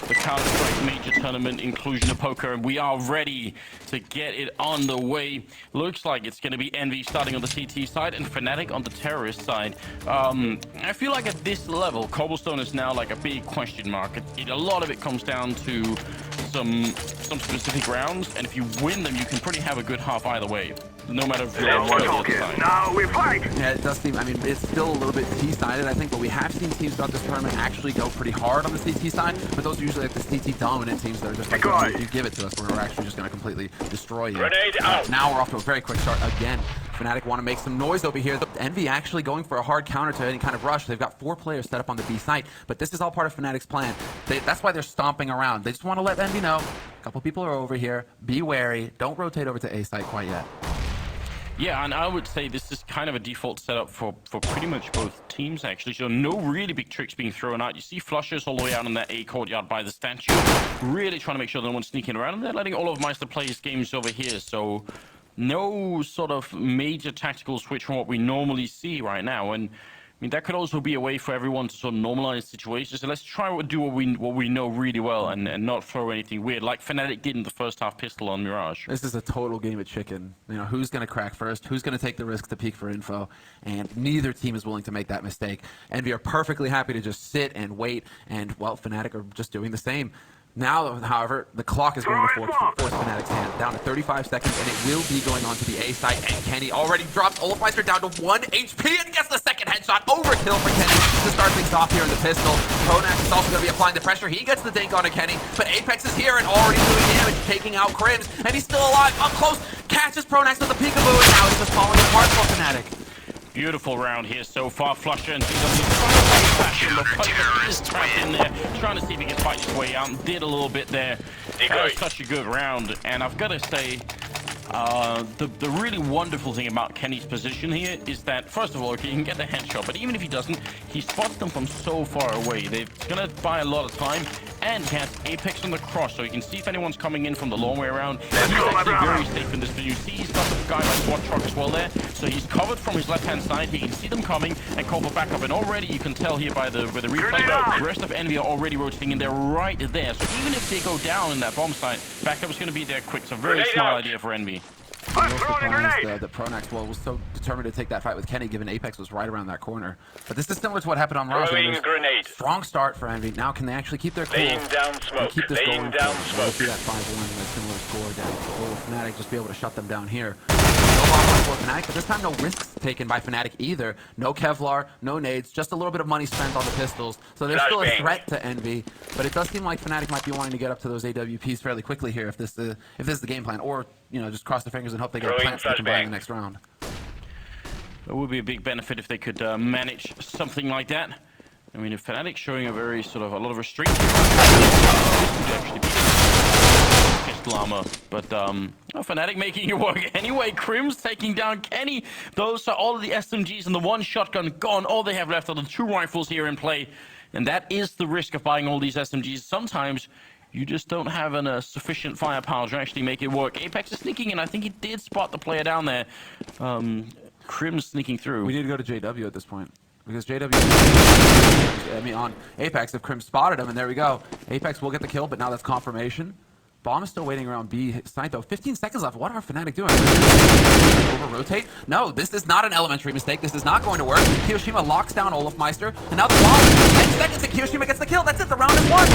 the Counter-Strike major tournament in Cluj-Napoca, and we are ready to get it on the way. Looks like it's going to be EnVy starting on the CT side and Fnatic on the terrorist side. I feel like at this level, Cobblestone is now like a big question mark. A lot of it comes down to some specific rounds, and if you win them, you can pretty have a good half either way, no matter if you're on the other side. Now we fight! Yeah, it does seem, I mean, it's still a little bit T-sided, I think, but we have seen teams throughout this tournament actually go pretty hard on the CT side, but those are usually like the CT dominant teams that are just like, you give it to us, we're actually just going to completely destroy you. Grenade out! Now we're off to a very quick start again. Fnatic want to make some noise over here. EnVy actually going for a hard counter to any kind of rush. They've got 4 players set up on the B site, but this is all part of Fnatic's plan. That's why they're stomping around. They just want to let EnVy know, a couple people are over here, be wary, don't rotate over to A site quite yet. Yeah, and I would say this is kind of a default setup for pretty much both teams, actually. So no really big tricks being thrown out. You see flushers all the way out in that A courtyard by the statue, really trying to make sure no one's sneaking around, and they're letting all of Meister play his games over here. So no sort of major tactical switch from what we normally see right now. And I mean, that could also be a way for everyone to sort of normalize situations. So let's try to do what we know really well and not throw anything weird, like Fnatic did in the first half pistol on Mirage. This is a total game of chicken. You know, who's going to crack first? Who's going to take the risk to peek for info? And neither team is willing to make that mistake. EnVy are perfectly happy to just sit and wait, and, well, Fnatic are just doing the same. Now, however, the clock is going to force Fnatic's hand down to 35 seconds, and it will be going on to the A site. And Kenny already drops Olafmeister down to 1 HP and gets the second headshot. Overkill for Kenny to start things off here in the pistol. Pronax is also going to be applying the pressure. He gets the dink onto Kenny, but Apex is here and already doing damage, taking out Crims, and he's still alive. Up close, catches Pronax with the peekaboo, and now he's just falling apart for Fnatic. Beautiful round here so far. Flusher and GW fashion, but Puncher is trapped in there, trying to see if he can fight his way out, and did a little bit there. That was such a good round, and I've got to say, the really wonderful thing about Kenny's position here is that, first of all, okay, he can get the headshot, but even if he doesn't, he spots them from so far away. They're going to buy a lot of time, and he has Apex on the cross, so he can see if anyone's coming in from the long way around. He's actually very safe in this position. You see he's got the guy by SWAT truck as well there, so he's covered from his left-hand side. He can see them coming and call for backup, and already you can tell here by the replay, the rest of EnVy are already rotating in there right there. So even if they go down in that bomb site, backup is going to be there quick. So very smart idea for EnVy. I'm surprised that Pronax was so determined to take that fight with Kenny, given Apex was right around that corner. But this is similar to what happened on Mirage. Strong start for EnVy. Now, can they actually keep their cool and keep this going? We'll see that 5-1 with a similar score down. Will Fnatic just be able to shut them down here? No loss for Fnatic, but this time no risks taken by Fnatic either. No Kevlar, no nades, just a little bit of money spent on the pistols. So there's still a threat to EnVy, but it does seem like Fnatic might be wanting to get up to those AWPs fairly quickly here if this is the game plan, or you know, just cross their fingers and hope they get a plant so they can buy in the next round. It would be a big benefit if they could manage something like that. I mean, if Fnatic showing a very sort of a lot of restraint, this would actually be pistol armor. But Fnatic making it work anyway. Crims taking down Kenny. Those are all of the SMGs and the 1 shotgun gone. All they have left are the 2 rifles here in play, and that is the risk of buying all these SMGs. Sometimes you just don't have sufficient firepower to actually make it work. Apex is sneaking in. I think he did spot the player down there. Crims sneaking through. We need to go to JW at this point. Because JW, I mean, on Apex, if Crims spotted him, and there we go. Apex will get the kill, but now that's confirmation. Bomb is still waiting around B site, though. 15 seconds left. What are Fnatic doing? Over-rotate? No, this is not an elementary mistake. This is not going to work. Kiyoshima locks down Olafmeister, and now the bomb. 10 seconds, and Kiyoshima gets the kill. That's it. The round is won.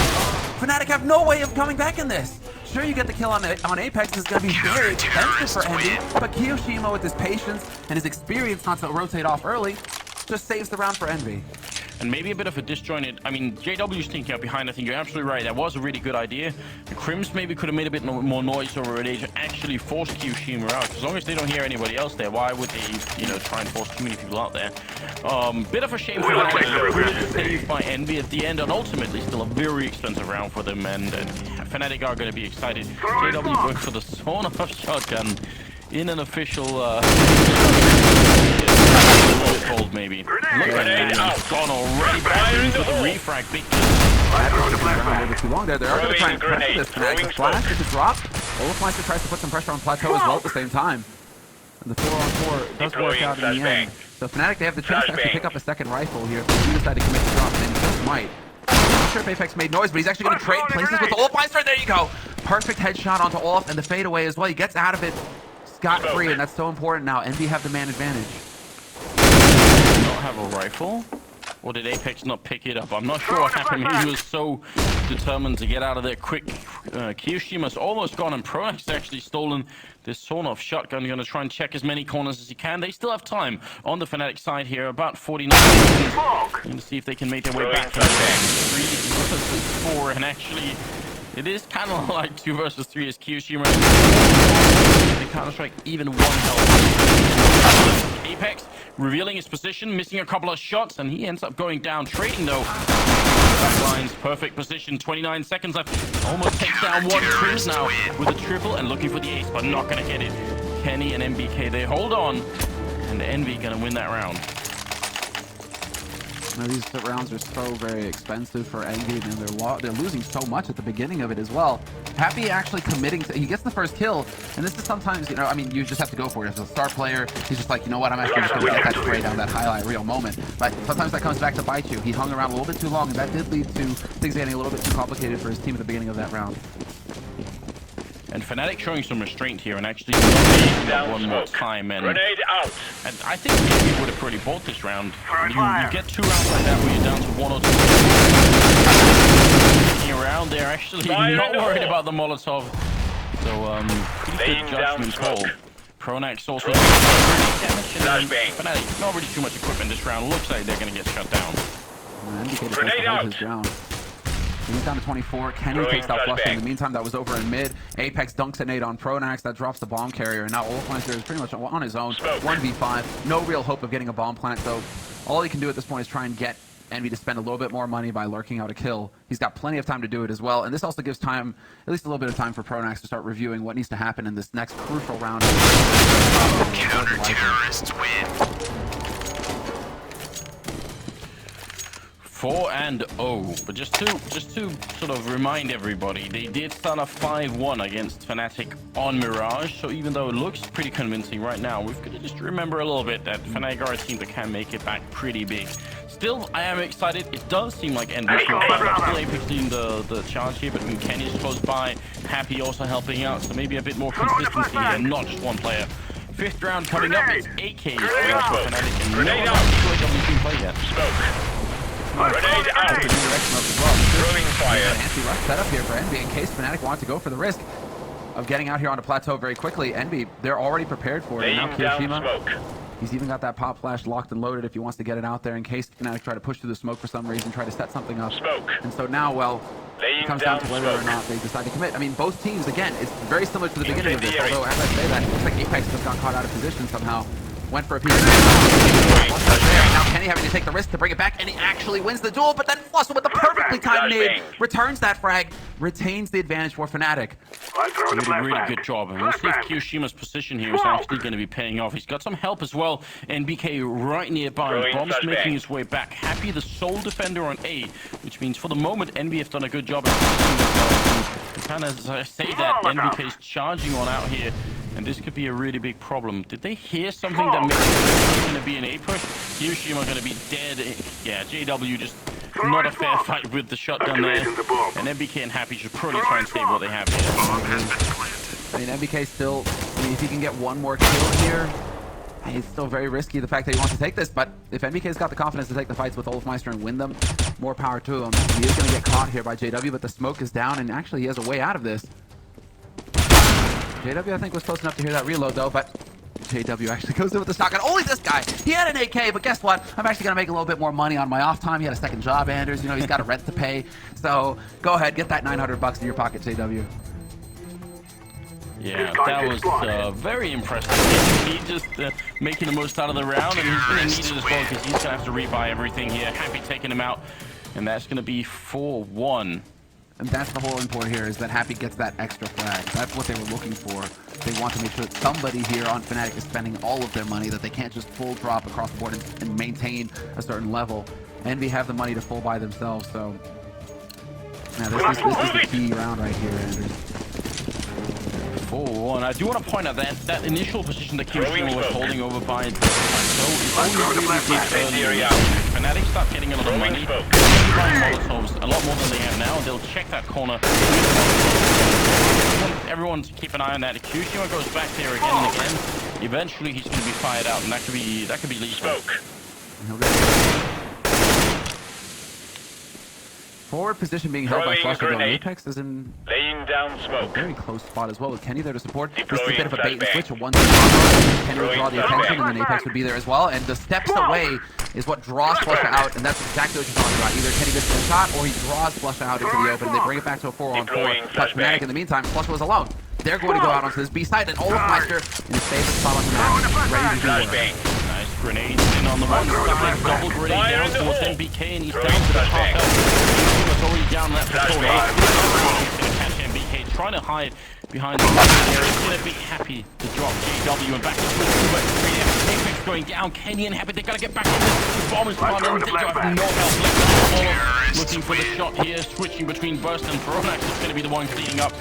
Fnatic have no way of coming back in this. Sure, you get the kill on Apex. Is going to be very expensive for EnVy, but Kiyoshima, with his patience and his experience not to rotate off early, just saves the round for EnVy. And maybe a bit of a disjointed, I mean, JW's thinking out behind. I think you're absolutely right. That was a really good idea. The Crims maybe could have made a bit more noise over it to actually force Kiyoshima out. As long as they don't hear anybody else there, why would they, you know, try and force too many people out there? Bit of a shame for that. Really saved by EnVy at the end, and ultimately still a very expensive round for them. And Fnatic are going to be excited. JW going for the sawn-off shotgun in an official cold maybe. Look at it, he's gone already back into the refrag. Big a little bit too long there. They are going to try and pressure this Fnatic. The flash is a drop. Olafmeister tries to put some pressure on Plateau as well at the same time. And the 4-on-4 does work out in the end. So Fnatic, they have the chance to actually pick up a second rifle here if they do decide to commit the drop, and they just might. sure if Apex made noise, but he's actually going to trade places with the Olofmeister. There you go. Perfect headshot onto Olaf and the fadeaway as well. He gets out of it scot-free, and that's so important now. Envy have the man advantage. Not have a rifle? Or did Apex not pick it up? I'm not sure what happened. He was so determined to get out of there quick. Kiyoshima's almost gone, and Pronak's actually stolen this sawn-off shotgun. Going to try and check as many corners as he can. They still have time on the Fnatic side here, about 49 seconds. Going to see if they can make their way back to the 3 versus 4, and actually, it is kind of like 2 versus 3 as Kiyoshima. They Counter-Strike even 1 health. Apex revealing his position, missing a couple of shots, and he ends up going down. Trading though. Backlines, perfect position, 29 seconds left. Almost takes down one. Trims now with a triple and looking for the ace, but not gonna get it. Kenny and MBK, they hold on, and Envy gonna win that round. Now, these rounds are so very expensive for Envy, and they're losing so much at the beginning of it as well. Happy actually committing to, he gets the first kill, and this is sometimes, you know, I mean, you just have to go for it. As a star player, he's just like, you know what, I'm actually just going to get that spray down, that highlight reel moment. But sometimes that comes back to bite you. He hung around a little bit too long, and that did lead to things getting a little bit too complicated for his team at the beginning of that round. And Fnatic showing some restraint here and actually one more time. And I think he would have pretty bought this round. You get 2 rounds like that where you're down to 1 or 2. Around there, actually not worried about the Molotov. So, pretty good judgment call. Pronak's also damage. Fnatic, not really too much equipment this round. Looks like they're going to get shut down. Grenade out. His ground. He's down to 24. Kenny takes that flush. In the meantime, that was over in mid. Apex dunks a nade on Pronax. That drops the bomb carrier. And now Olofmeister is pretty much on his own. 1v5. No real hope of getting a bomb plant. So all he can do at this point is try and get Envy to spend a little bit more money by lurking out a kill. He's got plenty of time to do it as well. And this also gives time, at least a little bit of time for Pronax to start reviewing what needs to happen in this next crucial round. Counter-terrorists win. 4-0, but just to sort of remind everybody, they did start a 5-1 against Fnatic on Mirage. So even though it looks pretty convincing right now, we've got to just remember a little bit that Fnatic are a team that can make it back pretty big. Still, I am excited. It does seem like Envy's still Apex leading the challenge here, but Kenny's close by. Happy also helping out, so maybe a bit more consistency and not just one player. 5th round coming up. It's AK for Fnatic, and no one can play yet. Grenade out! Throwing fire. Anti-rush setup here for Envy in case Fnatic want to go for the risk of getting out here onto plateau very quickly. Envy, they're already prepared for it. And now Kiyoshima, he's even got that pop flash locked and loaded if he wants to get it out there in case Fnatic try to push through the smoke for some reason, try to set something up. And so now, well, it comes down to whether or not they decide to commit. I mean, both teams, again, it's very similar to the beginning of this, although as I say that, it looks like Apex just got caught out of position somehow. Went for a piece of now Kenny having to take the risk to bring it back, and he actually wins the duel, but then Fluster with the perfectly timed nade returns that frag, retains the advantage for Fnatic. He did a really good job, and we'll see if Kiyoshima's position here is actually going to be paying off. He's got some help as well, and BK right nearby. Bomb's making his way back. Happy the sole defender on A, which means for the moment, Envy have done a good job at kind of say that NBK's charging on out here. And this could be a really big problem. Did they hear something that makes it going to be an A push? Kiyoshiima going to be dead. Yeah, JW just not a fair fight with the shotgun there. And MBK and Happy should probably try and save what they have here. I mean, MBK still, I mean, if he can get one more kill here, it's still very risky, the fact that he wants to take this. But if MBK's got the confidence to take the fights with Olofmeister and win them, more power to him. He is going to get caught here by JW, but the smoke is down, and actually he has a way out of this. JW, I think, was close enough to hear that reload, though, but JW actually goes in with the shotgun. Only this guy! He had an AK, but guess what? I'm actually going to make a little bit more money on my off time. He had a second job, Anders. You know, he's got a rent to pay. So, go ahead, get that $900 in your pocket, JW. Yeah, that was very impressive. He just making the most out of the round, and he's going to need it as well, because he's going to have to rebuy everything here. Happy taking him out, and that's going to be 4-1. And that's the whole import here, is that Happy gets that extra frag. That's what they were looking for. They want to make sure that somebody here on Fnatic is spending all of their money, that they can't just full drop across the board and maintain a certain level. Envy have the money to full buy themselves, so... Now this is the key round right here, Anders. 4-1. I do want to point out that that initial position that Kirishima was holding over by the plateau is only really good early. Fnatic start getting a lot of money. They're buying Molotovs a lot more than they have now. They'll check that corner. Everyone to keep an eye on that. If Kirishima goes back there again and again, eventually he's going to be fired out, and that could be lethal. Forward position being held by Flusher, though. Apex is in laying down smoke. a very close spot as well, with Kenny there to support. This is a Deploying bit of a bait and flashbang. switch. A one Kenny would draw the attention, and then Apex would be there as well. And the steps away is what draws Flusher out, and that's exactly what you're talking about. Either Kenny misses a shot, or he draws Flusher out into the open, and they bring it back to a 4-on-4. But Fnatic in the meantime, Flusher was alone. They're going to go out onto this B side, and Olafmeister in his favorite spot on the map, ready to do work. Nice grenades in on the one side, double grenade down towards MBK, and he's down to the top health. He's already down that patrol. He's going to catch MBK, trying to hide behind the there. He's going to be happy to drop JW and back to but Apex going down. Kenny and Happy, they got to get back in this. The bomb is gone, and they have no health left. Looking for the shot here, switching between Burst and Fronax is going to be the one cleaning up.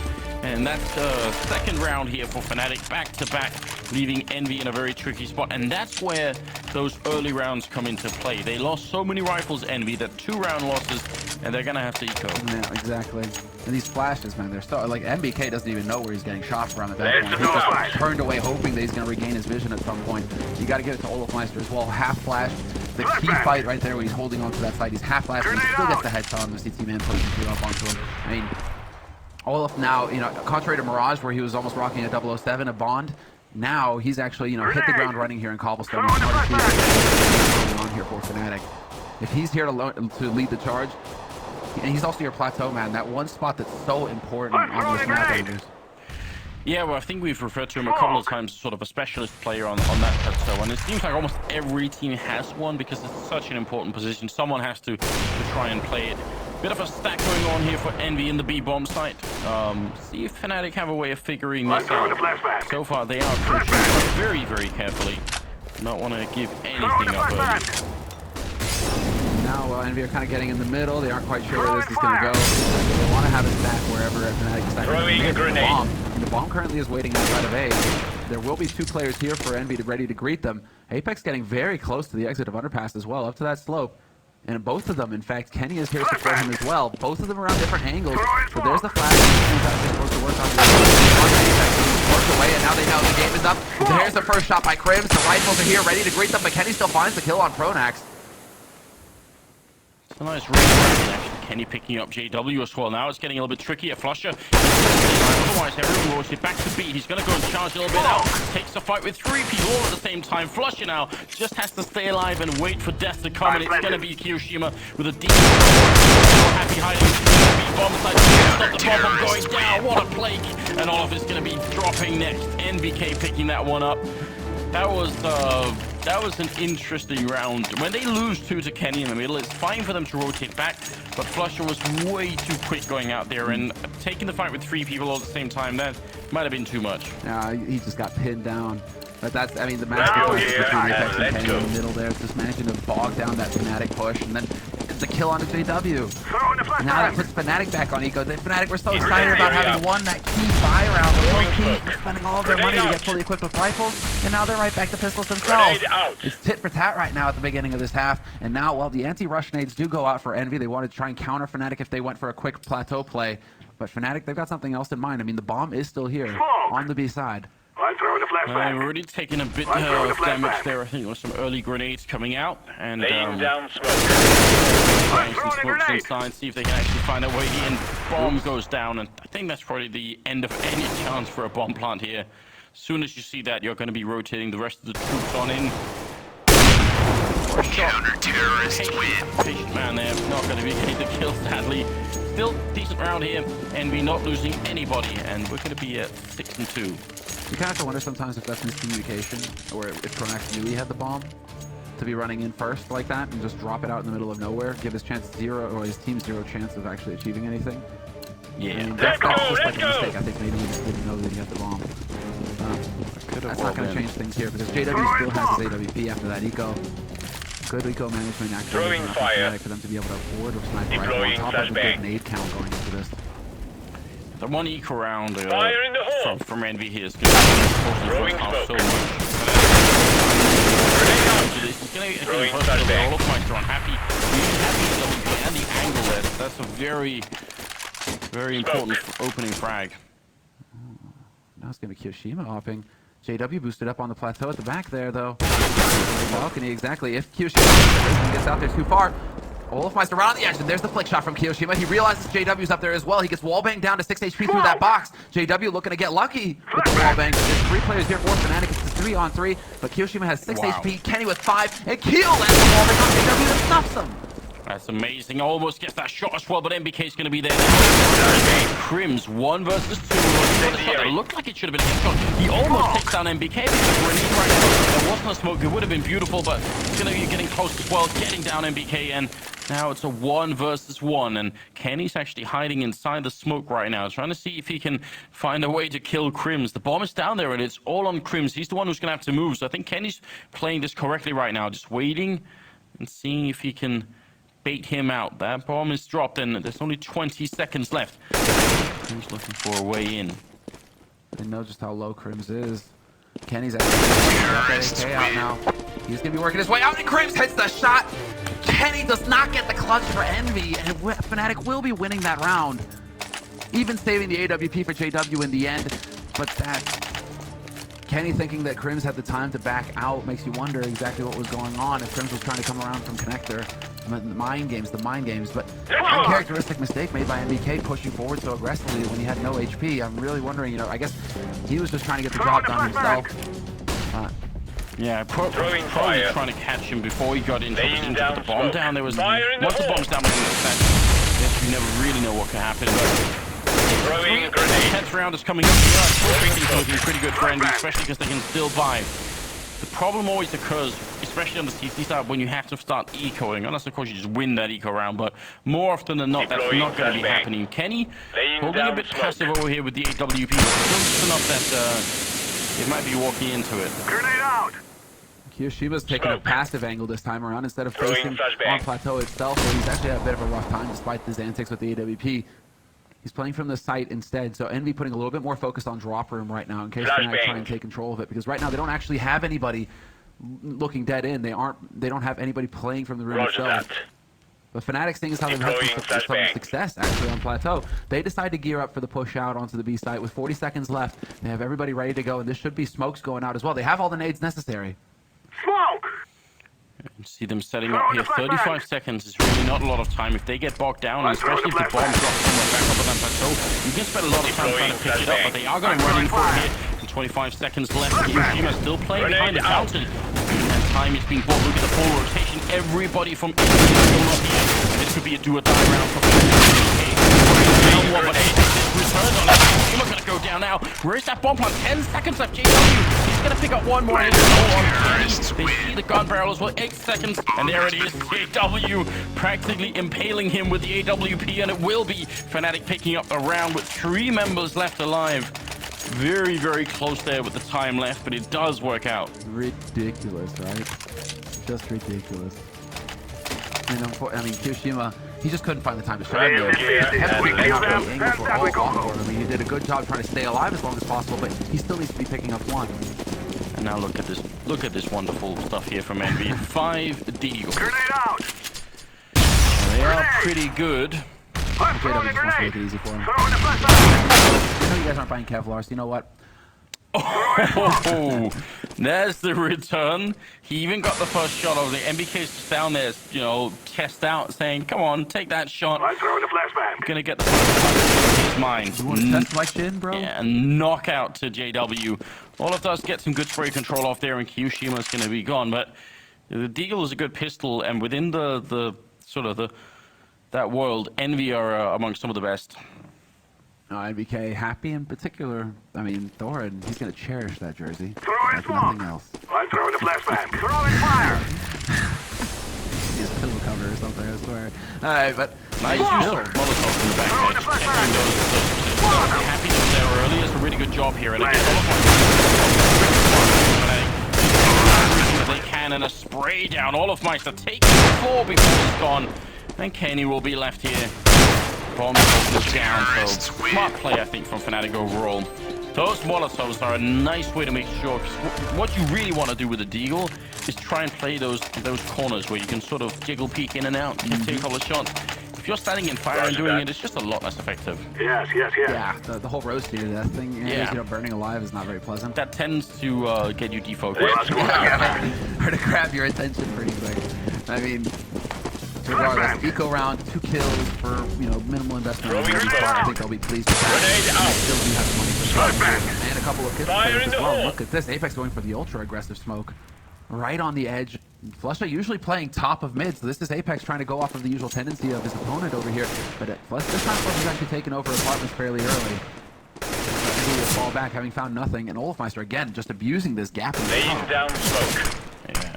And that's the second round here for Fnatic, back-to-back, leaving Envy in a very tricky spot. And that's where those early rounds come into play. They lost so many rifles, Envy, that 2-round losses, and they're going to have to eco. Yeah, exactly. And these flashes, man, they're so... Like, MBK doesn't even know where he's getting shot from at that point. He's just turned away, hoping that he's going to regain his vision at some point. You got to give it to Olafmeister as well. Half flash. The key fight right there when he's holding onto that side. He's half flash, but he still gets the headshot on the CT man, pushing up onto him. I mean... Olaf now, you know, contrary to Mirage, where he was almost rocking a 007, a Bond, now he's actually, you know, hit the ground running here in Cobblestone. He's started to see what's going on here for Fnatic. If he's here to lead the charge, and he's also your plateau man, that one spot that's so important on this map, Andrews. Yeah, well, I think we've referred to him a couple of times as sort of a specialist player on that plateau, and it seems like almost every team has one because it's such an important position. Someone has to try and play it. Bit of a stack going on here for Envy in the B-bomb site. See if Fnatic have a way of figuring this out. So far, they are approaching very, very carefully. Do not want to give anything up early. Now, Envy are kind of getting in the middle. They aren't quite sure where this is going to go. They want to have a stack wherever Fnatic is throwing a grenade. And the bomb currently is waiting outside of A. There will be 2 players here for Envy ready to greet them. Apex getting very close to the exit of Underpass as well, up to that slope. And both of them, in fact, Kenny is here to support him as well. Both of them around different angles. So there's the flash. He's actually supposed to work on work away, and now they know the game is up. There's the first shot by Crims. The rifles are here, ready to greet them, but Kenny still finds the kill on Pronax. It's a nice read actually. Kenny picking up JW as well. Now it's getting a little bit tricky at Flusher. Otherwise, everyone will get back to B. He's going to go and charge a little bit out. Takes a fight with 3 people all at the same time. Flusher now just has to stay alive and wait for death to come. And it's going to be Kirishima with a deep Happy hiding. Bomb side. Stop the bomb from going down. What a play. And all of it's going to be dropping next. NVK picking that one up. That was an interesting round. When they lose 2 to Kenny in the middle, it's fine for them to rotate back, but Flusher was way too quick going out there and taking the fight with 3 people all at the same time. That might have been too much. He just got pinned down. But that's, I mean, the masterclass between Apex and Kenny in the middle there. Just managing to bog down that Fnatic push, and then the kill on the JW. And now that puts Fnatic back on eco. The Fnatic were so excited about having won that key buy round. They're spending all of their money to get fully equipped with rifles, and now they're right back to pistols themselves. It's tit for tat right now at the beginning of this half. And now, well, the anti-rush nades do go out for Envy. They wanted to try and counter Fnatic if they went for a quick plateau play. But Fnatic, they've got something else in mind. I mean, the bomb is still here on the B side. We're already taking a bit of damage there. I think there was some early grenades coming out. And down smoke. Some smokes inside, see if they can actually find a way in. Bomb goes down, and I think that's probably the end of any chance for a bomb plant here. As soon as you see that, you're going to be rotating the rest of the troops on in. Counter-terrorist win. Patient man there, not going to be getting the kill, sadly. Still decent round here, and we're not losing anybody, and we're going to be at 6-2. You kind of have to wonder sometimes if that's miscommunication, or if Pronax knew he had the bomb, to be running in first like that and just drop it out in the middle of nowhere, give his team 0 chance of actually achieving anything. Yeah, I mean, that's just like a mistake. I think maybe he just didn't know that he had the bomb. That's not going to change things here because JW still has his AWP after that eco. Good eco management actually for them to be able to afford or sniper rifle on top of a good nade count going into this. The one eco round Fire in the hole. from Envy here is going to be Throwing so smoke. much. He's going to Throwing all flashbang. of Meister on happy. And the angle there. That's a very, very important opening frag. Now it's going to be Kyoshima hopping. JW boosted up on the plateau at the back there, though. Balcony, exactly. If Kyoshima gets out there too far, Olafmeister around the edge, and there's the flick shot from Kyoshima. He realizes JW's up there as well. He gets wallbanged down to 6 HP through that box. JW looking to get lucky with the wallbang. There's 3 players here for Fnatic. It's 3 on 3, but Kyoshima has 6 HP, Kenny with 5, and Keel lands the wallbang on JW that stops them. That's amazing. Almost gets that shot as well, but MBK's going to be there. Crims 1 versus 2. It looked like it should have been a headshot. He almost takes down MBK because we're in right now. There wasn't a smoke. It would have been beautiful, but it's going to be getting close as well, getting down MBK. And now it's a 1 versus 1. And Kenny's actually hiding inside the smoke right now, trying to see if he can find a way to kill Crims. The bomb is down there, and it's all on Crims. He's the one who's going to have to move. So I think Kenny's playing this correctly right now, just waiting and seeing if he can bait him out. That bomb is dropped and there's only 20 seconds left. He's looking for a way in. They know just how low Crims is. Kenny's actually got that AK out now. He's going to be working his way out, and Crims hits the shot. Kenny does not get the clutch for Envy, and Fnatic will be winning that round. Even saving the AWP for JW in the end, but that Kenny thinking that Crims had the time to back out makes you wonder exactly what was going on. If Crims was trying to come around from Connector, the mind games, but uncharacteristic mistake made by MBK pushing forward so aggressively when he had no HP. I'm really wondering, you know, I guess he was just trying to get the job done himself. Yeah, probably trying to catch him before he got into the bomb down. There was once the bomb's down, you never really know what can happen. But Throwing grenade. 10th round is coming up here. It's looking pretty good for Envy, especially because they can still buy. The problem always occurs, especially on the CT side, when you have to start ecoing. Unless, of course, you just win that eco round, but more often than not, that's not going to be happening. Kenny holding a bit passive over here with the AWP, but still enough that it might be walking into it. Grenade out. Kyoshima's taking a passive angle this time around instead of facing on plateau itself, where he's actually had a bit of a rough time despite his antics with the AWP. He's playing from the site instead, so Envy putting a little bit more focus on drop room right now in case they try and take control of it, because right now they don't actually have anybody looking dead in. They don't have anybody playing from the room itself. But Fnatic, seeing as how they've had some success actually on plateau, they decide to gear up for the push out onto the B site with 40 seconds left. They have everybody ready to go, and this should be smokes going out as well. They have all the nades necessary. Smoke! You see them setting up here. 35 seconds is really not a lot of time. If they get bogged down, and especially if the bomb drops somewhere back up on that plateau, you can spend a lot of time trying to pick it up, but they are going to run in for it here. And 25 seconds left. Hiroshima still playing behind the fountain. And time is being bought. Look at the full rotation. Everybody from India is still not here. And this could be a do-or-die round for return on it. Hiroshima going to go down now. Where is that bomb plant? 10 seconds left. JW. He's going to pick up one more. They see the gun barrel as well. 8 seconds. And there it is. JW practically impaling him with the AWP. And it will be Fnatic picking up the round with 3 members left alive. Very, very close there with the time left, but it does work out. Ridiculous, right? Just ridiculous. I mean, Kyoshima, he just couldn't find the time to shine there. I mean, he did a good job trying to stay alive as long as possible, but he still needs to be picking up one. And now look at this. Look at this wonderful stuff here from Envy. 5 deagles. Grenade out! They are pretty good. JW just wants to make it easy for him. I know you guys aren't buying Kevlar, so you know what? Oh, there's the return. He even got the first shot of the MBK's just down there, you know, chest out, saying, "Come on, take that shot." I'm throwing a flashbang. I'm gonna get the first shot. Mine. You want to test my chin, bro? Yeah, knockout to JW. All of us get some good spray control off there, and Kyoshima's gonna be gone. But the Deagle is a good pistol, and within the sort of that world, Envy are among some of the best. NBK happy in particular. I mean, Thorin, he's going to cherish that jersey. Throwing like smoke. nothing else. I'm throwing a flashbang. Throwing fire. His pillow cover or something, I swear. Alright, but Nice use of Molotov in the back edge. Happy to be there early. It's a really good job here. And again, they can, and a spray down. Olafmeister taking the floor before he's gone. And Kenny will be left here. bomb is down, so smart play, I think, from Fnatic overall. Those Molotovs are a nice way to make sure, what you really want to do with the Deagle is try and play those corners where you can sort of jiggle peek in and out, take a couple of shots. If you're standing in fire and doing it, it's just a lot less effective. Yes. Yeah, the whole roasting to that thing, Yeah. you know, burning alive is not very pleasant. That tends to get you defocused. Or to grab your attention pretty quick. I mean, regardless, eco round, 2 kills for, you know, minimal investment. I think they'll be pleased with that. They still do have money for smoke and a couple of kills as well. Look at this, Apex going for the ultra aggressive smoke. Right on the edge. Flusha usually playing top of mid, so this is Apex trying to go off of the usual tendency of his opponent over here. But this time Flusha's actually taken over apartments fairly early. He will fall back having found nothing, and Olofmeister again just abusing this gap in the Laying down smoke. Yeah.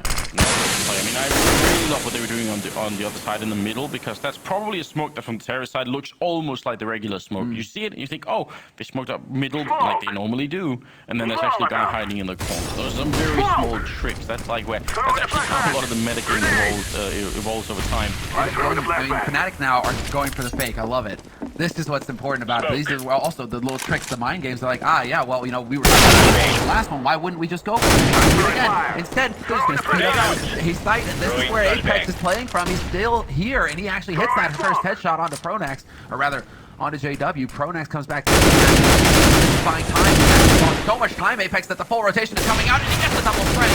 I mean, I really love what they were doing on the other side in the middle, because that's probably a smoke that from the terrace side looks almost like the regular smoke. You see it and you think, oh, they smoked up middle like they normally do, and then there's actually a guy hiding in the corner. Those are some very small tricks. That's like that's actually how a lot of the metagame evolves over time. I mean, Fnatic now are going for the fake. I love it. This is what's important about it. These are also the little tricks, the mind games. They're like, yeah, well, you know, we were the last one. Why wouldn't we just go for it again? Instead, they're just going to speed up his sight, and this is where Apex is playing from. He's still here, and he actually hits that first headshot onto Pronax, or rather, onto JW. Pronax comes back to buying time. So much time, Apex, that the full rotation is coming out, and he gets the double spray.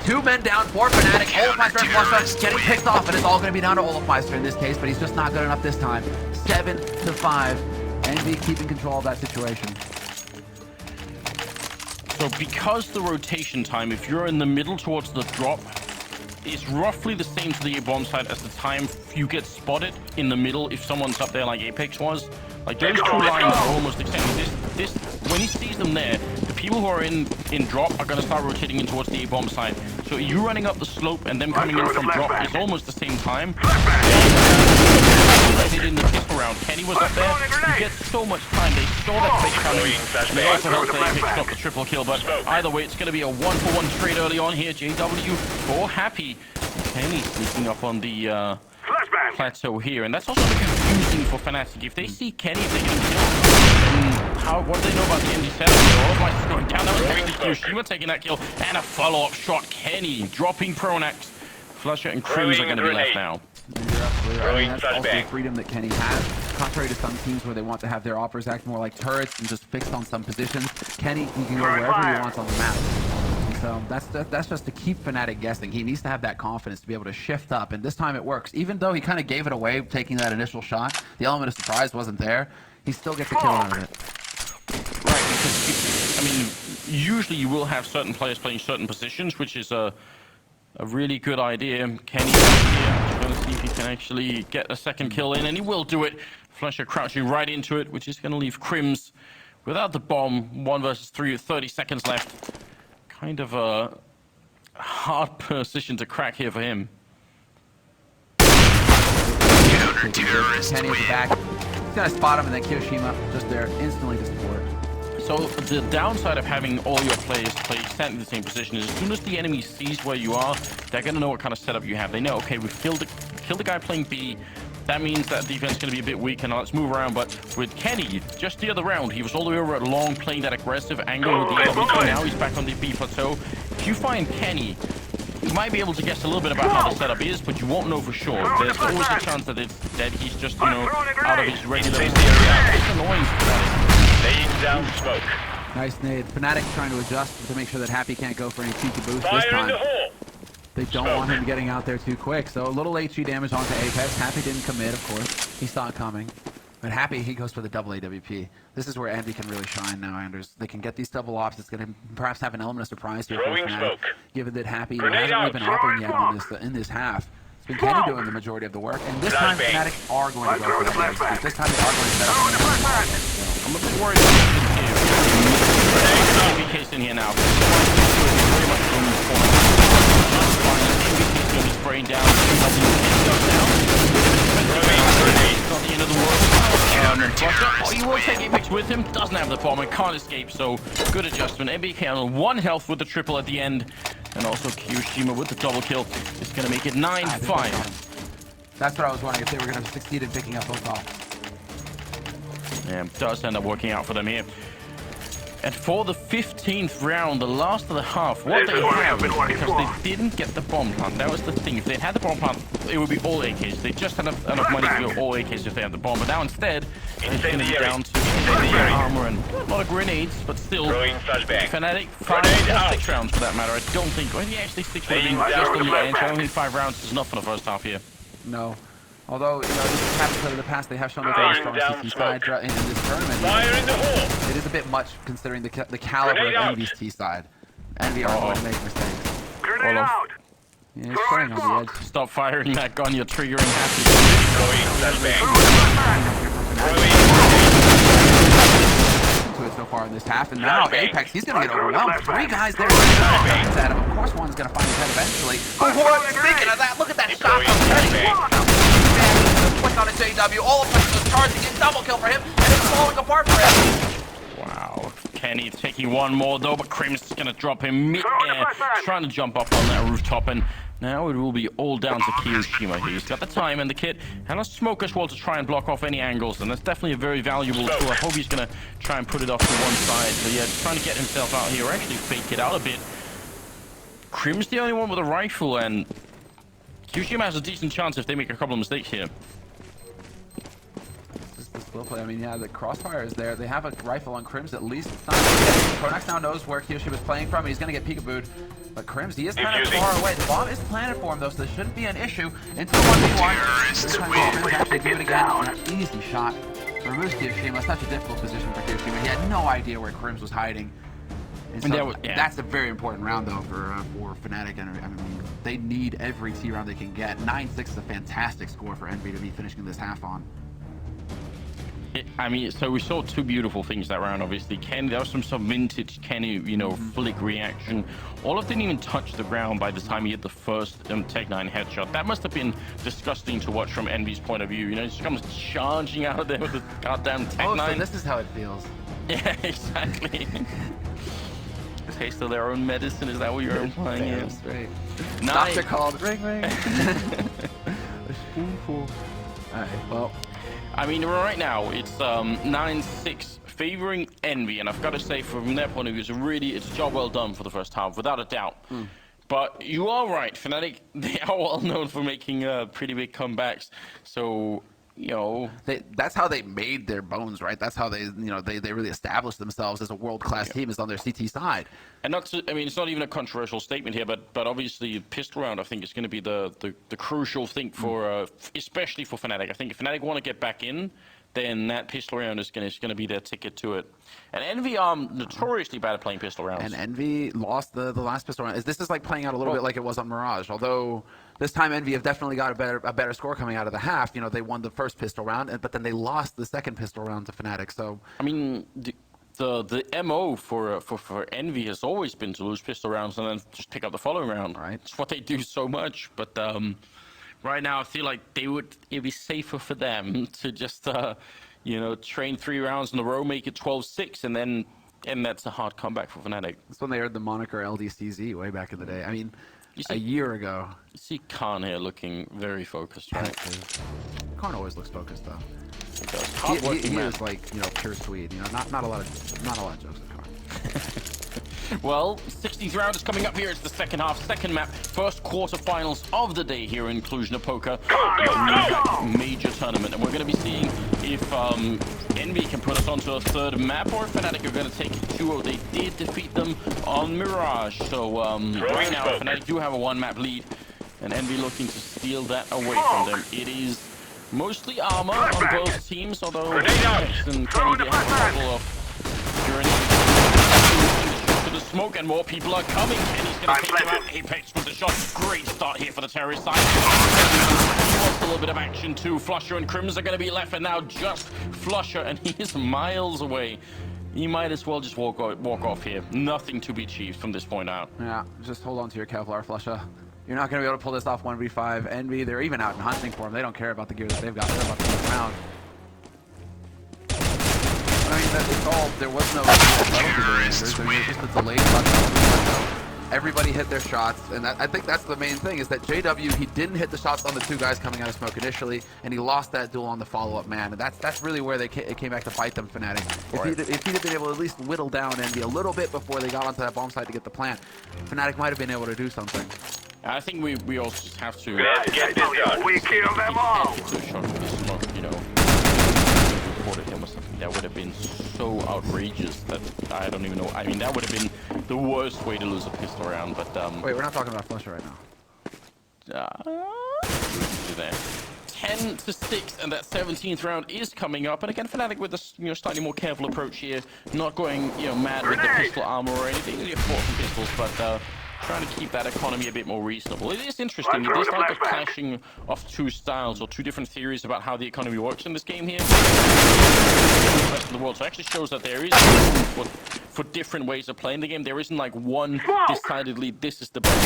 2 men down for Fnatic. Olofmeister and Flusha getting picked off, and it's all going to be down to Olofmeister in this case, but he's just not good enough this time. 7-5. EnVy keeping control of that situation. So because the rotation time, if you're in the middle towards the drop, is roughly the same to the bomb side as the time you get spotted in the middle if someone's up there like Apex was. Like those 2 lines are almost extended. This when he sees them there, the people who are in drop are going to start rotating in towards the A-bomb side. So you running up the slope and them coming in from drop is almost the same time. In the pistol round, Kenny was up there. You get so much time. They saw that fake coming. And they also helped they picked up the triple kill. But either way, it's going to be a 1-for-1 trade early on here. JW for Happy. Kenny sneaking up on the plateau here, and that's also confusing for Fnatic. If they see Kenny, if they get him killed, what do they know about the MD setup? Olofmeister's going down. That was actually Shima taking that kill, and a follow-up shot. Kenny dropping Pronax. Flusha and Crims are going to be left now. You're absolutely right. I mean, that's also the freedom that Kenny has. Contrary to some teams where they want to have their operas act more like turrets and just fixed on some positions, Kenny, he can go wherever he wants on the map. So that's just to keep Fnatic guessing. He needs to have that confidence to be able to shift up, and this time it works. Even though he kind of gave it away taking that initial shot, the element of surprise wasn't there. He still gets a kill out of it. Right, because I mean, usually you will have certain players playing certain positions, which is a really good idea. Kenny here, trying to see if he can actually get a second kill in, and he will do it. Flusha crouching right into it, which is going to leave Crims without the bomb. 1 versus 3 with 30 seconds left. Kind of a hard position to crack here for him. Kenny is back. He's going to spot him, and then Kiyoshima just there instantly to support. So the downside of having all your players play exactly the same position is as soon as the enemy sees where you are, they're going to know what kind of setup you have. They know, okay, we've killed the guy playing B. That means that defense is going to be a bit weak, and let's move around. But with Kenny, just the other round, he was all the way over at long, playing that aggressive angle with the LB. Now he's back on the B plateau. If you find Kenny, you might be able to guess a little bit about how the setup is, but you won't know for sure. There's always a chance that he's just, you know, out of his regular area. It's annoying for Fnatic. Laying down smoke. Nice nade. Fnatic trying to adjust to make sure that Happy can't go for any cheeky boost this time. They don't want him getting out there too quick, so a little HG damage onto Apex. Happy didn't commit, of course. He saw it coming. But Happy, he goes for the double AWP. This is where EnVy can really shine now, Anders. They can get these double ops. It's going to perhaps have an element of surprise here for Fnatic, given that Happy hasn't really been open yet in this half. It's been Kenny doing the majority of the work, and this time Fnatic are going to go for the flashback. This time they are going to set up. I'm a bit worried about this here. Case in here now. Very much in this corner. His brain down. Not the end of the world. He will take Apex with him. Doesn't have the bomb and can't escape. So good adjustment. MBK on 1 health with the triple at the end, and also Kiyoshima with the double kill. It's going to make it 9-5. That's what I was wondering, if they were going to succeed in picking up both off. Yeah, does end up working out for them here. And for the 15th round, the last of the half, what they have is because they didn't get the bomb plant. That was the thing. If they had the bomb plant, it would be all AKs. They just had enough money to go all AKs if they had the bomb. But now instead, it's going to be down to armor and a lot of grenades, but still, Fnatic, 6 rounds for that matter. I don't think, well, yeah, actually 6 would have been just on the edge. Only 5 rounds is enough for the first half here. No. Although, you know, this has happened in the past, they have shown that they're strong CT side in this tournament. Fire in the hole! It is a bit much considering the caliber of Envy's T side. Envy are going to make mistakes. Grenade out! Yeah, he's playing on the edge. Stop firing that gun, you're triggering happy. To it so far in this half, and now Apex, he's going to get overwhelmed. 3 guys there at him. Of course, one's going to find his head eventually. But speaking of that, look at that shot from quick on his JW, all of us charging in, double kill for him, and it's falling apart for him. Wow, Kenny taking one more though, but Crim's is gonna drop him mid-air, trying to jump up on that rooftop, and now it will be all down to Kiyoshima here. He's got the time and the kit, and a smoke as well to try and block off any angles, and that's definitely a very valuable tool. I hope he's gonna try and put it off to one side, but yeah, trying to get himself out here, or actually fake it out a bit. Crim's the only one with a rifle, and Kiyoshima has a decent chance if they make a couple of mistakes here. Play. I mean, yeah, the crossfire is there. They have a rifle on Crims at least. Pronax now knows where Kiyoshi was playing from. He's going to get peekabooed. But Crims, he is kind of far away. The bomb is planted for him, though, so this shouldn't be an issue until 1v1. This time Crims actually do it again. An easy shot. Removes Kiyoshima. Such a difficult position for Kiyoshima. He had no idea where Crims was hiding. And so that's a very important round, though, for Fnatic. And I mean, they need every T round they can get. 9-6 is a fantastic score for Envy to be finishing this half on. I mean, so we saw 2 beautiful things that round, obviously. Kenny, there was some vintage Kenny, you know, flick reaction. Olaf didn't even touch the ground by the time he hit the first Tech9 headshot. That must have been disgusting to watch from Envy's point of view. You know, he just comes charging out of there with the goddamn Tech9. Oh, so this is how it feels. Yeah, exactly. Taste of their own medicine, is that what you're implying? Damn straight. Doctor called. Ring, ring. A spoonful. Alright, well. I mean, right now, it's 9-6 favoring Envy, and I've got to say, from their point of view, it's a job well done for the first half, without a doubt. But you are right, Fnatic, they are well known for making pretty big comebacks, so, you know... That's how they made their bones, right? That's how they really established themselves as a world-class team, is on their CT side. And I mean, it's not even a controversial statement here, but obviously pistol round, I think, is going to be the crucial thing for, especially for Fnatic. I think if Fnatic want to get back in, then that pistol round is going to be their ticket to it. And Envy are notoriously bad at playing pistol rounds. And Envy lost the last pistol round. This is like playing out a little bit like it was on Mirage, although this time Envy have definitely got a better score coming out of the half. You know, they won the first pistol round, but then they lost the second pistol round to Fnatic. So I mean, the MO for Envy has always been to lose pistol rounds and then just pick up the following round. Right. It's what they do so much, but right now I feel like it'd be safer for them to just you know, train 3 rounds in a row, make it 12-6, and that's a hard comeback for Fnatic. That's when they heard the moniker LDCZ way back in the day. I mean, a year ago. You see Khan here looking very focused, right? Khan always looks focused, though. He does. He is like, you know, pure Swede. You know, not a lot of jokes with Khan. Well, 16th round is coming up here. It's the second half, second map, first quarterfinals of the day here in Cluj-Napoca. Major tournament, and we're going to be seeing if Envy can put us onto a third map, or if Fnatic are going to take 2-0. They did defeat them on Mirage, so right now Fnatic do have a 1-map lead, and Envy looking to steal that away from them. It is mostly armor on both teams, although Apex and Kenny did have a couple of grenades to the smoke, and more people are coming. Kenny's going to take him out. Apex with the shot. Great start here for the terrorist side. A little bit of action too. Flusher and Crims are going to be left, and now just Flusher, and he is miles away. You might as well just walk off here. Nothing to be achieved from this point out. Yeah, just hold on to your Kevlar, Flusher. You're not going to be able to pull this off 1v5. Envy, they're even out and hunting for him. They don't care about the gear that they've got. They're about to move around. I mean, it's all, there was no subtlety there. There's just a delayed Everybody hit their shots, and I think that's the main thing, is that JW, he didn't hit the shots on the 2 guys coming out of smoke initially, and he lost that duel on the follow-up man, and that's really where it came back to bite them, Fnatic. If he'd have been able to at least whittle down Envy a little bit before they got onto that bomb site to get the plant, Fnatic might have been able to do something. I think we also just have to Get this done. We kill them all. to shot with the smoke, you know. Reported him or something. That would have been so outrageous that I don't even know. I mean, that would have been the worst way to lose a pistol round. But Wait, we're not talking about Flusher right now. There. 10-6, and that 17th round is coming up. And again, Fnatic with a slightly more careful approach here, not going mad with the pistol armor or anything. They have fought some pistols, but trying to keep that economy a bit more reasonable. It is interesting. It is like a clashing of 2 styles or 2 different theories about how the economy works in this game here. The rest of the world. So it actually shows that there is room for different ways of playing the game. There isn't like one decidedly this is the best.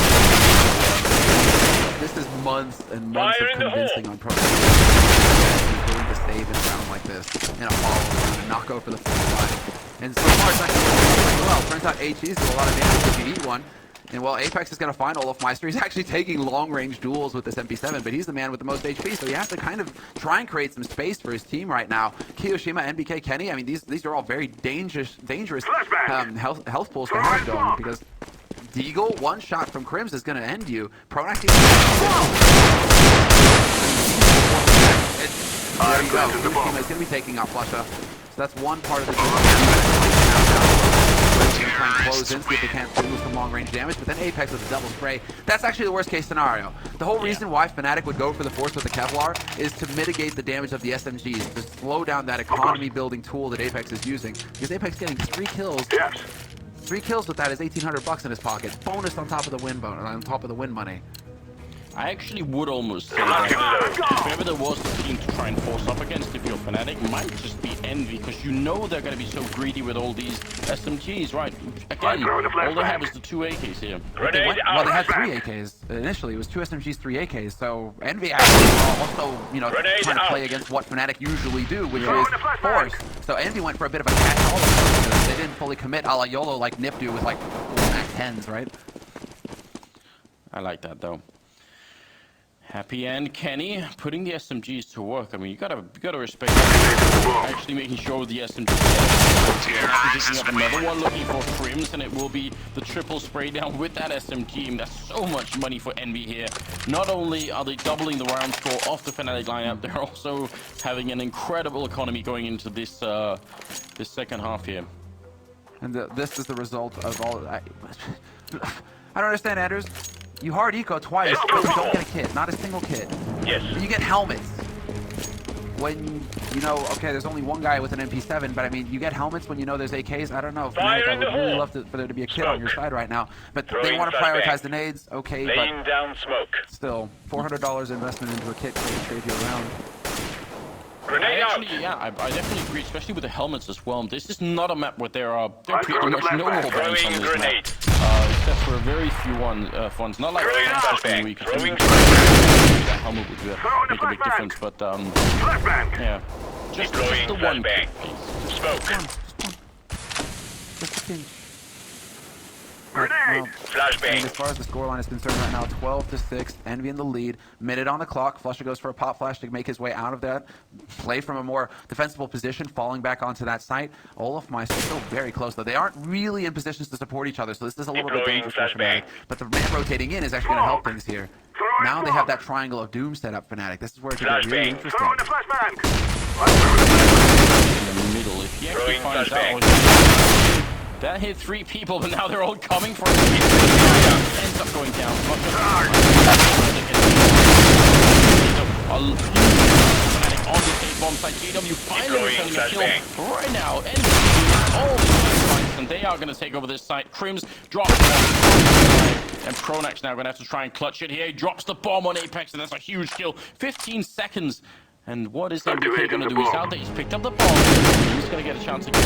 This is months and months of convincing on pro. He's willing to save in a round like this in a follow round and not go for the full fight. And so far it's actually working well. Turns out HEs do a lot of damage if you eat one. And while Apex is going to find Olofmeister, he's actually taking long-range duels with this MP7, but he's the man with the most HP, so he has to kind of try and create some space for his team right now. Kiyoshima, NBK, Kenny, I mean, these are all very dangerous health pools to have going, because Deagle, 1 shot from Crims is going to end you. Pronax, there you go. Kiyoshima is going to be taking out Flusha. So that's one part of the game. Try and close in, see if they can't do some long-range damage, but then Apex with a double spray. That's actually the worst-case scenario. The whole reason why Fnatic would go for the Force with the Kevlar is to mitigate the damage of the SMGs, to slow down that economy-building tool that Apex is using. Because Apex getting 3 kills. 3 kills with that is $1,800 in his pocket. Bonus on top of the win money. I actually would almost say that if ever there was a team to try and force up against, if you're Fnatic, it might just be Envy, because you know they're going to be so greedy with all these SMGs, right? Again, all they have is the 2 AKs here. They had 3 AKs. Initially, it was 2 SMGs, 3 AKs, so Envy actually also, trying to play against what Fnatic usually do, which is Force. So Envy went for a bit of a catch-all approach. They didn't fully commit a la YOLO like Nip do with, like, max 10s, right? I like that, though. Happy and Kenny putting the SMGs to work. I mean, you gotta respect that. Actually making sure the SMGs picking up another one, looking for Crims, and it will be the triple spray down with that SMG. That's so much money for Envy here. Not only are they doubling the round score off the Fnatic lineup, they're also having an incredible economy going into this this second half here. And this is the result of all. I don't understand, Anders. You hard eco twice, but you don't get a kit. Not a single kit. Yes. You get helmets. When, okay, there's only 1 guy with an MP7, but I mean, you get helmets when you know there's AKs. I don't know. Fnatic, I would really love for there to be a kit on your side right now. But they want to prioritize the nades, okay, Laying down smoke. Still, $400 investment into a kit to trade you around. I definitely agree, especially with the helmets as well. This is not a map where there are pretty much no wall bangs on this map. Except for very few ones. Not like when we could that helmet would make a big difference, but yeah. Just the one bang. Smoke. Just a pinch. Flashbang. As far as the scoreline is concerned right now, 12-6, Envy in the lead. Minute on the clock. Flusher goes for a pop flash to make his way out of that. Play from a more defensible position, falling back onto that site. Olofmeister still very close, though. They aren't really in positions to support each other, so this is a little bit dangerous for Fnatic. But the man rotating in is actually going to help things here. Now they have that triangle of doom set up, Fnatic. This is where it could get really interesting. In the middle, if he actually finds out. That hit 3 people, but now they're all coming for it. Ends up going down. On the bomb site, JW finally getting a kill right now. And all the fights, and they are going to take over this site. Crims drops one. And Pronax now going to have to try and clutch it here. He drops the bomb on Apex, and that's a huge kill. 15 seconds. And what is MBK going to do? He's out there, he's picked up the bomb. He's going to get a chance again.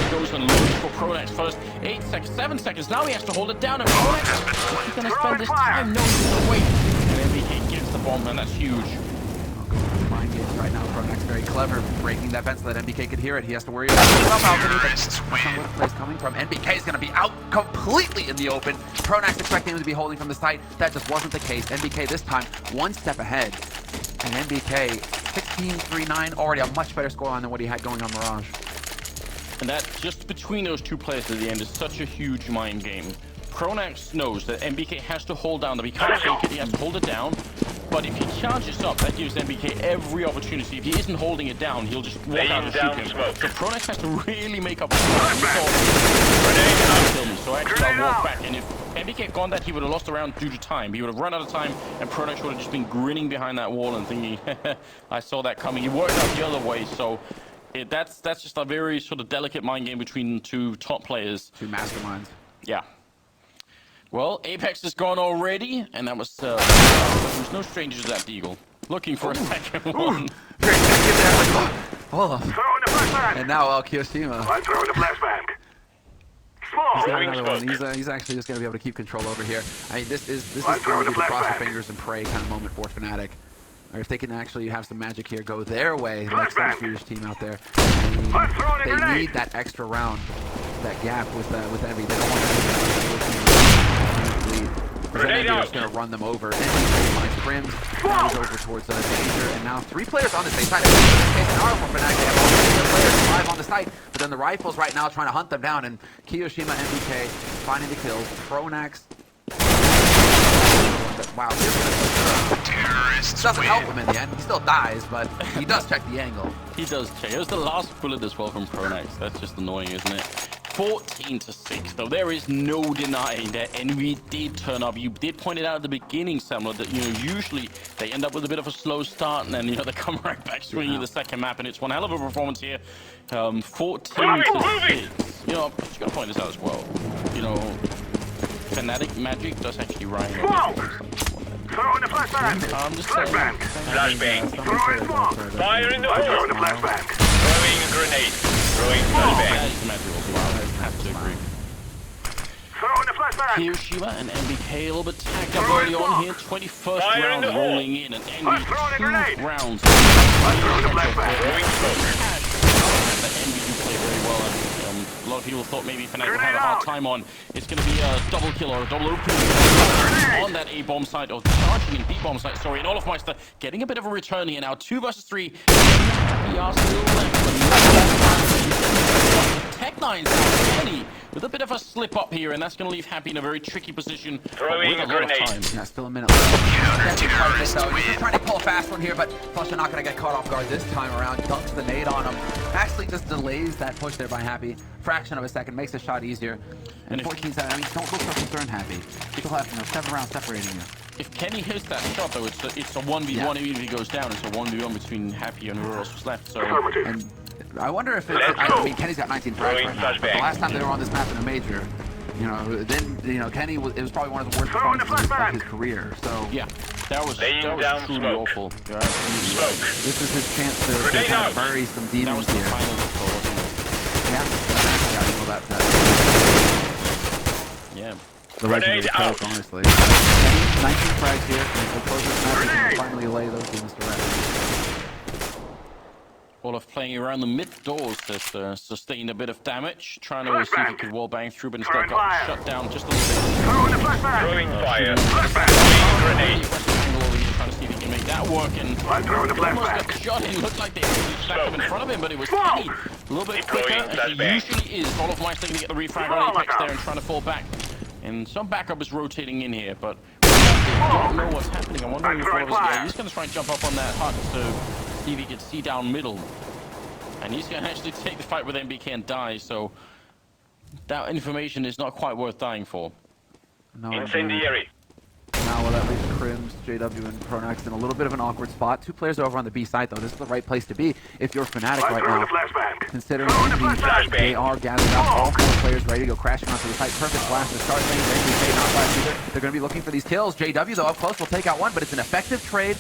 He goes and looks for Pronax first. 8 seconds, 7 seconds. Now he has to hold it down. And Pronax, is he going to spend this time? No, he's going to wait. And MBK gets the bomb, and that's huge. Mind games right now. Pronax very clever, breaking that vent so that NBK could hear it. He has to worry about the balcony, but that's not where the play's coming from. NBK is going to be out completely in the open. Pronax expecting him to be holding from the site. That just wasn't the case. NBK this time one step ahead. And NBK 16-3-9, already a much better scoreline than what he had going on Mirage. And that just between those two players at the end is such a huge mind game. Pronax knows that NBK has to hold down, that he can't fake it, he has to hold it down. But if he charges up, that gives NBK every opportunity. If he isn't holding it down, he'll just walk out and shoot him. So Pronax has to really make up for it. So actually I'll walk back, and if NBK had gone that, he would have lost the round due to time. He would have run out of time, and Pronax would have just been grinning behind that wall and thinking, I saw that coming. He worked out the other way, so that's just a very sort of delicate mind game between two top players. Two masterminds. Yeah. Well, Apex is gone already, and that was there's no stranger to that Deagle. Looking for a second one. Great, get there. Hold on. Throwing the flashbang. And now Kyoshima. I'm throwing the flashbang. Small. He's got another one. He's actually just going to be able to keep control over here. I mean, this is going to be the cross your fingers and pray kind of moment for Fnatic. Or if they can actually have some magic here, go their way, like Sunfear's team out there. They need that extra round, that gap with Envy. They don't want to lead. Because then Envy is going to run them over. Envy finds Crims, now he's over towards Danger, and now 3 players on the same side. In this case, an R for Fnatic. They have all 4 players alive on the site, but then the Rifles right now trying to hunt them down, and Kyoshima, MBK finding the kills. Pronax. Wow, doesn't help him in the end. He still dies, but he does check the angle. He does check. It was the last bullet as well from Pronax. That's just annoying, isn't it? 14-6, though. There is no denying that Envy did turn up. You did point it out at the beginning, Samuel, that usually they end up with a bit of a slow start, and then they come right back swinging the second map, and it's one hell of a performance here. 14-6. I'm just gonna point this out as well. Fnatic magic does actually rhyme. Throwing the flashbang. I'm just saying. Flashbang. Throwing small. Fire in the hole. Throwing the flashbang. Throwing a grenade. Throwing flashbang. That is magical as well. I have to agree. Throwing the flashbang. Kyoshima and MBK a little bit tagged up early on here. 21st round rolling in, and Envy 2 rounds. Throwing the flashbang. Throwing smoke. Envy do play very well, and a lot of people thought maybe Fnatic would have a hard time on. It's going to be a double kill or a double opening on that A-bomb site, or charging in B-bomb site, sorry, and Olofmeister getting a bit of a return here now. 2 versus 3. We are still left. Tech9's out. Kenny with a bit of a slip up here, and that's going to leave Happy in a very tricky position. Throwing a grenade. Yeah, still a minute left. He's just trying to pull a fast one here, but Flusha not going to get caught off guard this time around. Dunks the nade on him. Actually just delays that push there by Happy. Fraction of a second, makes the shot easier. And 14 seconds, I mean, don't look so concerned, Happy. You still have 7 rounds separating you. If Kenny hits that shot, though, it's a 1v1, even if he goes down. It's a 1v1 between Happy and whoever else was left. So. And I wonder if it's, I mean, Kenny's got 19 frags right now, but the last time they were on this map in a major, then, Kenny, it was probably one of the worst performances of his career, so. Yeah, that was truly awful. Smoke. This is his chance to kind of bury some demons here. That was the final score, wasn't it? Yeah, Yeah. the legend of the coach, honestly. 19 frags here, and the closer snap can finally lay those demons to rest. Olaf playing around the mid doors has sustained a bit of damage, trying to see if he could wall bang through, but instead got shut down just a little bit. Throwing fire. Throwing grenade. Trying to see if he can make that work, and almost got shot. It looked like they stacked up in front of him, but it was Kenny a little bit quicker, as he usually is. Olofmeister going to get the refrag on Apex there and trying to fall back. And some backup is rotating in here, but we don't know what's happening. I'm wondering if he's going to try and jump up on that hut to see if he can see down middle. And he's going to actually take the fight with MBK and die, so that information is not quite worth dying for. No, Incendiary. Now will that leave Crims, JW, and Pronax in a little bit of an awkward spot. 2 players are over on the B side, though. This is the right place to be if you're Fnatic right now. Considering they are gathered up, all 4 players ready to go crashing onto the site. Perfect blast to start things. MBK not flash either. They're going to be looking for these kills. JW, though, up close will take out one, but it's an effective trade.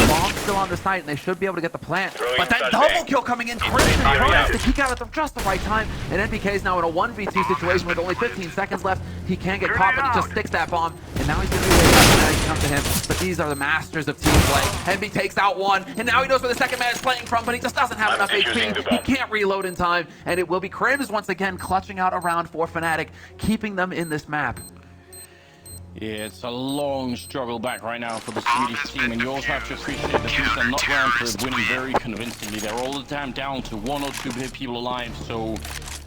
Bomb's still on the site, and they should be able to get the plant. But that flashbang. double kill coming in, Crim and Pronax to peek out at just the right time. And NBK is now in a 1v2 situation with only 15 seconds left. He can get caught, but he just sticks that bomb. And now he's going to be waiting for Fnatic to come to him. But these are the masters of team play. Envy takes out one, and now he knows where the second man is playing from, but he just doesn't have enough HP. He can't reload in time, and it will be Crims once again clutching out a round for Fnatic, keeping them in this map. Yeah, it's a long struggle back right now for the Swedish team, and you also have to appreciate that these are not round for winning very convincingly. They're all the time down to 1 or 2 people alive, so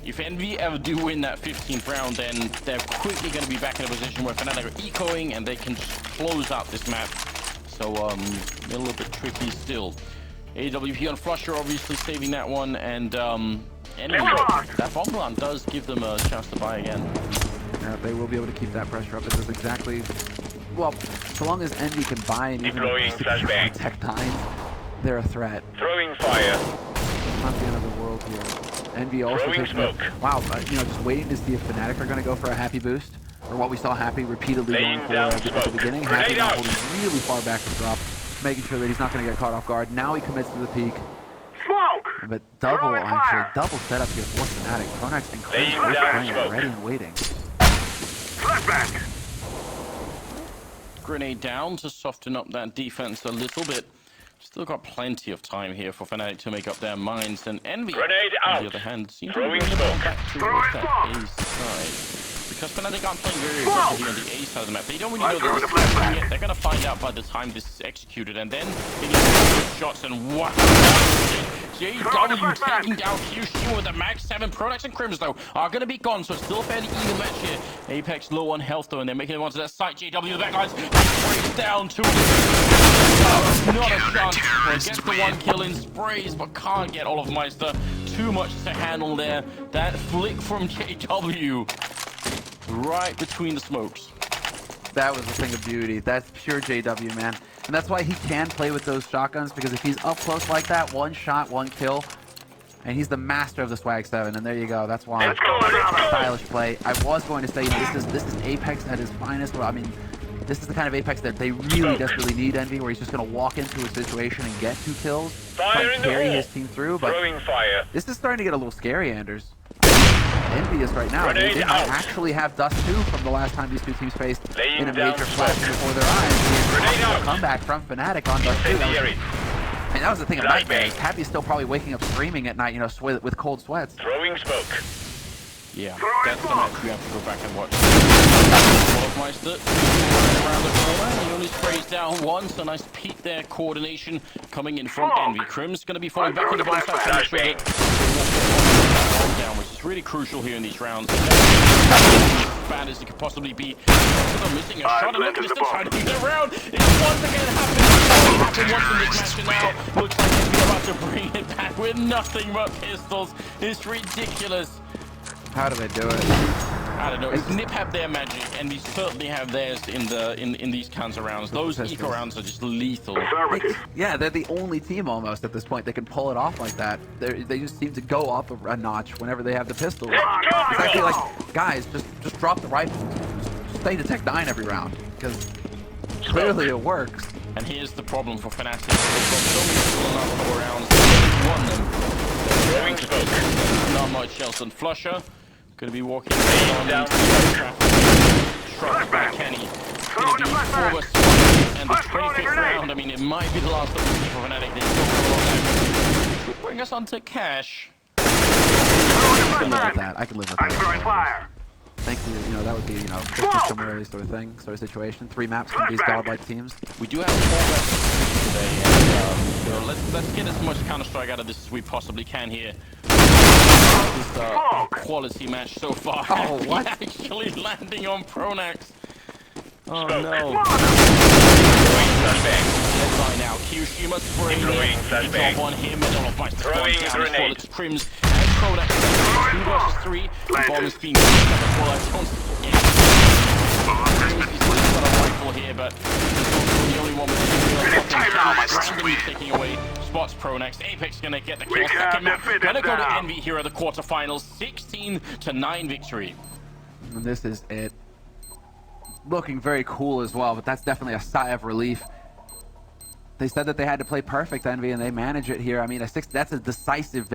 if Envy ever do win that 15th round, then they're quickly going to be back in a position where Fnatic are ecoing, and they can just close out this map. So, a little bit tricky still. AWP on Flusher obviously saving that one, and Envy, that bomb plant does give them a chance to buy again. They will be able to keep that pressure up. This is exactly, well, so long as Envy can buy and even protect Nines, they're a threat. Throwing fire. Not the end of the world here. Envy also taking wow, just waiting to see if Fnatic are going to go for a Happy boost, or what we saw Happy repeatedly going for at the beginning. Happy now holding really far back to drop, making sure that he's not going to get caught off guard. Now he commits to the peak. But double setup here for Fnatic. Pronax and Crim playing ready and waiting. Flashback. Grenade down to soften up that defense a little bit. Still got plenty of time here for Fnatic to make up their minds, and Envy, on the other hand, seems to be going back towards that A side. Because Fnatic aren't playing very aggressively on the A side of the map. They don't really know that this is happening yet. They're going to find out by the time this is executed, and then they need to take shots, and what? JW taking down Fusion with a max 7. Pronax and Crims, though, are going to be gone, so it's still a fairly even match here. Apex low on health, though, and they're making it onto that site. JW, the backlines, sprays down to not a chance. Gets the 1 kill in sprays, but can't get all of Meister. Too much to handle there. That flick from JW right between the smokes. That was a thing of beauty. That's pure JW, man. And that's why he can play with those shotguns, because if he's up close like that, 1 shot, 1 kill, and he's the master of the swag 7, and there you go. That's why stylish play. I was going to say this is Apex at his finest. Well, I mean, this is the kind of Apex that they really desperately need, Envy, where he's just going to walk into a situation and get 2 kills, try and carry his team through. But this is starting to get a little scary, Anders. Envious right now. They might actually have Dust 2 from the last time these two teams faced in a major flash before their eyes. A comeback from Fnatic on Dust 2. And that was the thing of nightmares. Happy's still probably waking up screaming at night, with cold sweats. Throwing smoke. Yeah, that's the match we have to go back and watch. Meister around the corner. He only sprays down once. A nice peek there. Coordination coming in from Envy. Crim's going to be falling back on the bomb side. Down, which is really crucial here in these rounds. As bad as it could possibly be. Missing a shot, and look at this, trying to beat it around. It's once again happened once in this match, and now looks like Envy about to bring it back with nothing but pistols. It's ridiculous. How do they do it? I don't know. Nip have their magic, and we certainly have theirs in these kinds of rounds. Those eco rounds are just lethal. Yeah, they're the only team almost at this point that can pull it off like that. They just seem to go up a notch whenever they have the pistol. It's actually like, guys, just drop the rifle. Just stay to Tech 9 every round, because clearly it works. And here's the problem for Fnatic. They've got so many people in our rounds. They've won them. Not much else than Flusher. Going to be walking down struck by Kenny. Going to be forward and the 25th round. I mean, it might be the last of the see for Fnatic. They still have a long time. Could bring us on to Cash. I can live with that. I can live with that. Thankfully, that would be, just similar sort of situation. 3 maps from these godlike teams. We do have 4 maps today, and let's get as much Counter-Strike out of this as we possibly can here. This is a quality match so far. Oh, what? Actually landing on Pronax. Oh no. By now, Kyushima spraying on him, and all of my throwing down as Crims and Pronax. 2 versus 3. The bomb is being picked up as well. I don't see. He's got a rifle here, but he's the only one with the randomly taking away spots Pronax. Apex gonna get the kill. Second map gonna go to Envy here at the quarterfinals. 16-9 victory. And this is it. Looking very cool as well, but that's definitely a sigh of relief. They said that they had to play perfect, Envy, and they manage it here. I mean, that's a decisive